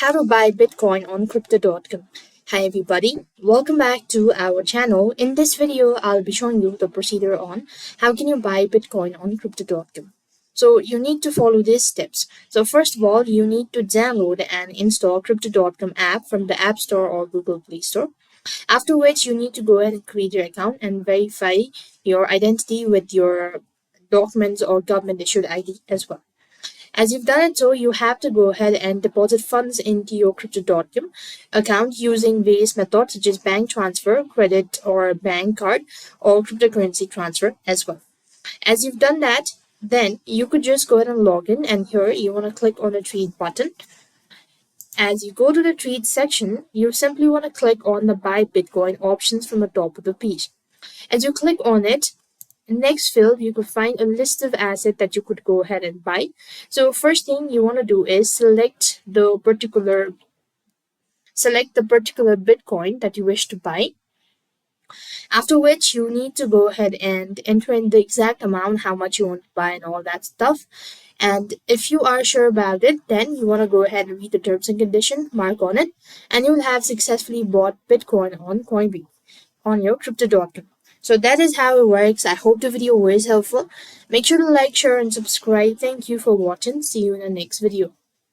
How to buy Bitcoin on crypto.com. Hi everybody, welcome back to our channel. In this video, I'll be showing you the procedure on how can you buy Bitcoin on crypto.com. So you need to follow these steps. So first of all, you need to download and install crypto.com app from the App Store or Google Play Store. After which you need to go ahead and create your account and verify your identity with your documents or government issued ID as well. As you've done it, so you have to go ahead and deposit funds into your crypto.com account using various methods such as bank transfer, credit or bank card, or cryptocurrency transfer as well. As you've done that, then you could just go ahead and log in, and here you want to click on the trade button. As you go to the trade section, you simply want to click on the buy Bitcoin options from the top of the page. As you click on it, next field, you could find a list of assets that you could go ahead and buy. So first thing you want to do is select the particular Bitcoin that you wish to buy. After which you need to go ahead and enter in the exact amount, how much you want to buy and all that stuff. And if you are sure about it, then you want to go ahead and read the terms and conditions, mark on it, and you'll have successfully bought Bitcoin on Coinbase on your crypto.com. So that is how it works. I hope the video was helpful. Make sure to like, share, and subscribe. Thank you for watching. See you in the next video.